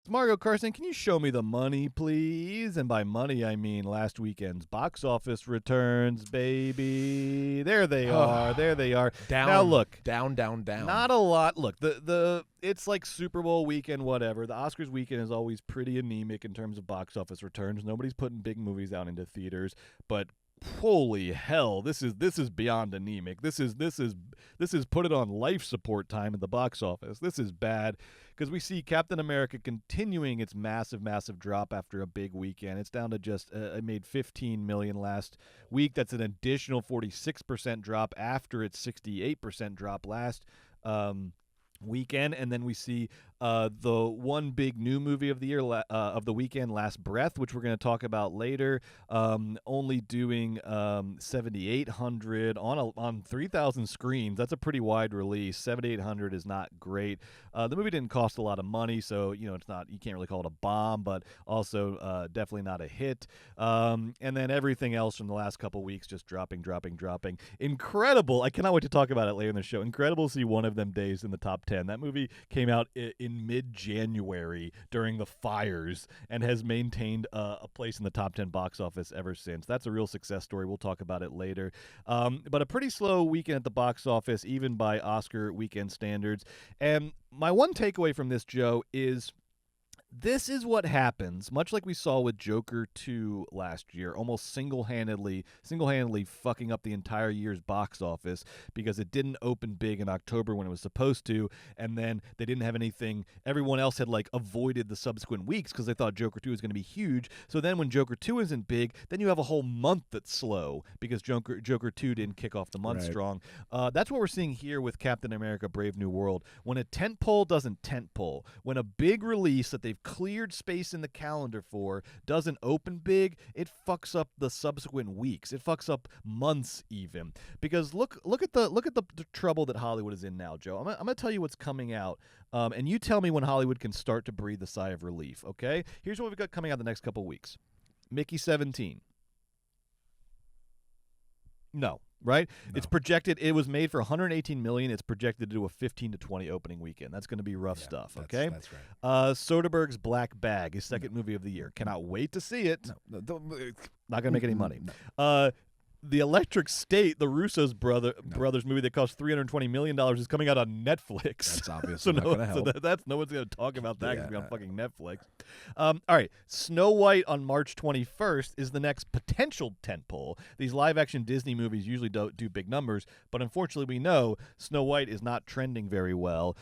Margo Carson, can you show me the money, please? And by money, I mean last weekend's box office returns, baby. There they are. There they are. Down. Now look, down. not a lot. Look, it's like Super Bowl weekend, whatever. The Oscars weekend is always pretty anemic in terms of box office returns. Nobody's putting big movies out into theaters, but holy hell, this is beyond anemic. This is put it on life support time at the box office. This is bad because we see Captain America continuing its massive drop after a big weekend. It's down to just it made $15 million last week. That's an additional 46% drop after its 68% drop last weekend. And then we see the one big new movie of the year of the weekend, Last Breath, which we're going to talk about later, only doing 7,800 on 3,000 screens. That's a pretty wide release. 7,800 is not great. The movie didn't cost a lot of money, so it's not, you can't really call it a bomb, but also definitely not a hit. And then everything else from the last couple weeks just dropping. Incredible. I cannot wait to talk about it later in the show. Incredible to see one of them days in the top 10. That movie came out in mid-January during the fires and has maintained a place in the top 10 box office ever since. That's a real success story. We'll talk about it later. But a pretty slow weekend at the box office, even by Oscar weekend standards. And my one takeaway from this, Joe, is this is what happens, much like we saw with Joker 2 last year, almost single-handedly fucking up the entire year's box office because it didn't open big in October when it was supposed to, and then they didn't have anything. Everyone else had avoided the subsequent weeks because they thought Joker 2 was going to be huge. So then when Joker 2 isn't big, then you have a whole month that's slow because Joker 2 didn't kick off the month strong. That's what we're seeing here with Captain America: Brave New World. When a tentpole doesn't tentpole, when a big release that they've cleared space in the calendar for doesn't open big, it fucks up the subsequent weeks. It fucks up months even. Because look at the trouble that Hollywood is in now, Joe. I'm gonna tell you what's coming out, and you tell me when Hollywood can start to breathe a sigh of relief. Okay? Here's what we've got coming out the next couple weeks. Mickey 17. No. Right? No. It's projected. It was made for $118 million. It's projected to do a 15 to 20 opening weekend. That's going to be rough stuff. Okay, that's right. Soderbergh's Black Bag, his second movie of the year. Cannot wait to see it. No, not going to make any money. No. The Electric State, the Russo's brothers movie that cost $320 million, is coming out on Netflix. That's obviously not going to help. No one's going to talk about that because it's on fucking Netflix. All right, Snow White on March 21st is the next potential tentpole. These live-action Disney movies usually don't do big numbers, but unfortunately we know Snow White is not trending very well.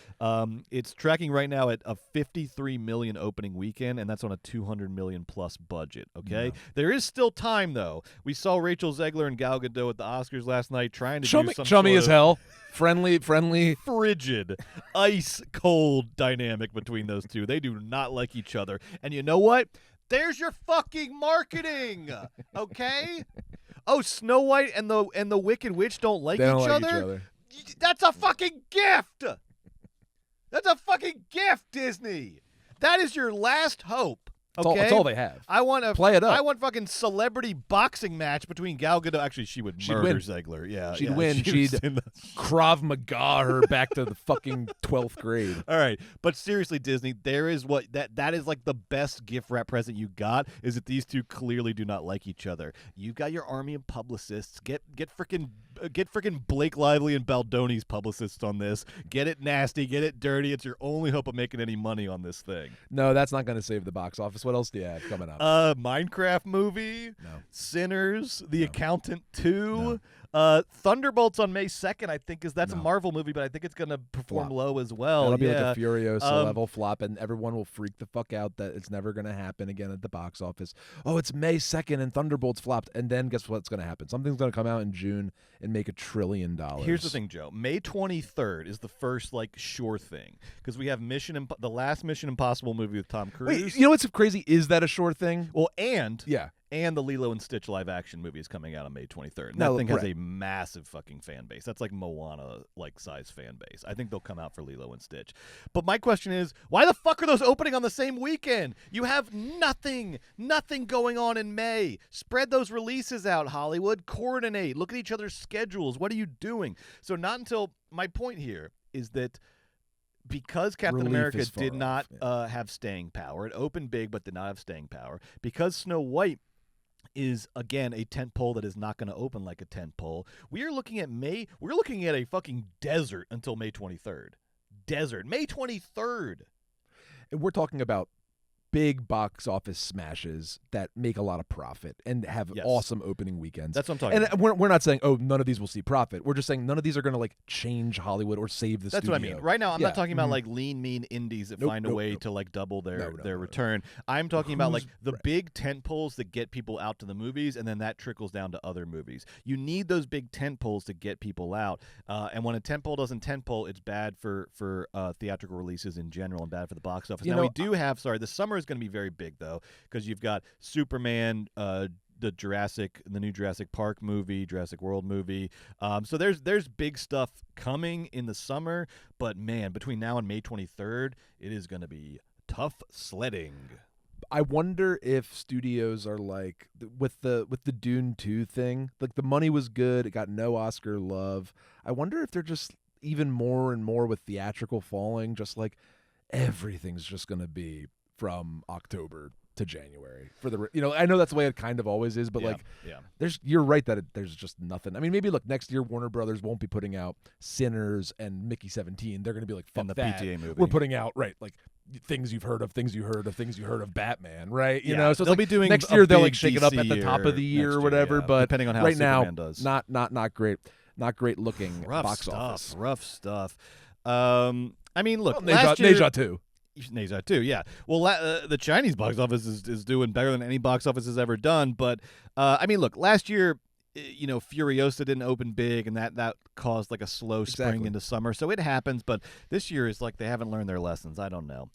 It's tracking right now at a $53 million opening weekend, and that's on a $200 million plus budget. Okay, There is still time though. We saw Rachel Zegler and Gal Gadot at the Oscars last night trying to do some chummy as hell, friendly, frigid, ice cold dynamic between those two. They do not like each other, and you know what? There's your fucking marketing, okay? Oh, Snow White and the Wicked Witch don't like each other. That's a fucking gift. That's a fucking gift, Disney. That is your last hope. Okay? That's all they have. I want to play it up. I want fucking celebrity boxing match between Gal Gadot. Actually, she'd murder win. Zegler. Yeah, she'd win. She'd Krav Maga her back to the fucking 12th grade. All right, but seriously, Disney, there is that is like the best gift wrap present you got. Is that these two clearly do not like each other. You've got your army of publicists. Get freaking Blake Lively and Baldoni's publicists on this. Get it nasty. Get it dirty. It's your only hope of making any money on this thing. No, that's not going to save the box office. What else do you have coming up? Minecraft movie. No. Sinners. The Accountant 2. No. Thunderbolts on May 2nd, I think, that's a Marvel movie, but I think it's going to perform low as well. It'll be like a Furiosa level flop, and everyone will freak the fuck out that it's never going to happen again at the box office. Oh, it's May 2nd and Thunderbolts flopped, and then guess what's going to happen? Something's going to come out in June and make $1 trillion. Here's the thing, Joe. May 23rd is the first sure thing because we have the last Mission Impossible movie with Tom Cruise. Wait, you know what's crazy? Is that a sure thing? Well, and the Lilo and Stitch live action movie is coming out on May 23rd. And that thing has a massive fucking fan base. That's like Moana size fan base. I think they'll come out for Lilo and Stitch. But my question is, why the fuck are those opening on the same weekend? You have nothing going on in May. Spread those releases out, Hollywood. Coordinate. Look at each other's schedules. What are you doing? So not until my point here is that because Captain Relief America is far did not off, have staying power. It opened big, but did not have staying power. Because Snow White is, again, a tent pole that is not going to open like a tent pole. We're looking at a fucking desert until May 23rd. Desert. May 23rd. And we're talking about big box office smashes that make a lot of profit and have awesome opening weekends. That's what I'm talking about. And we're not saying, oh, none of these will see profit. We're just saying none of these are going to like change Hollywood or save the That's studio. what I mean. Right now, I'm not talking about like lean, mean indies that find a way to like double their return. I'm talking about like the big tent poles that get people out to the movies, and then that trickles down to other movies. You need those big tent poles to get people out. And when a tent pole doesn't tent pole, it's bad for theatrical releases in general and bad for the box office. Now, we do have, the summer is going to be very big, though, because you've got Superman, the new Jurassic Park movie, Jurassic World movie. So there's big stuff coming in the summer, but man, between now and May 23rd, it is going to be tough sledding. I wonder if studios are like with the Dune 2 thing, like the money was good, it got no Oscar love. I wonder if they're just even more and more with theatrical falling, just like everything's just going to be from October to January for the, I know that's the way it kind of always is, but you're right that there's just nothing. I mean, maybe look, next year Warner Brothers won't be putting out Sinners and Mickey 17. They're going to be like, fuck the that. PTA movie. We're putting out like things you've heard of, things you heard of Batman, right? You know, so they'll be doing next year they'll like big shake it up at the DC top of the year or whatever. Yeah, but depending on how right Superman now, does. not great, not great looking box stuff, office. Rough stuff. I mean, look, Neja 2. Neja too, yeah. Well, the Chinese box office is doing better than any box office has ever done. But I mean, look, last year, Furiosa didn't open big, and that caused like a slow spring into summer. So it happens. But this year is like they haven't learned their lessons. I don't know.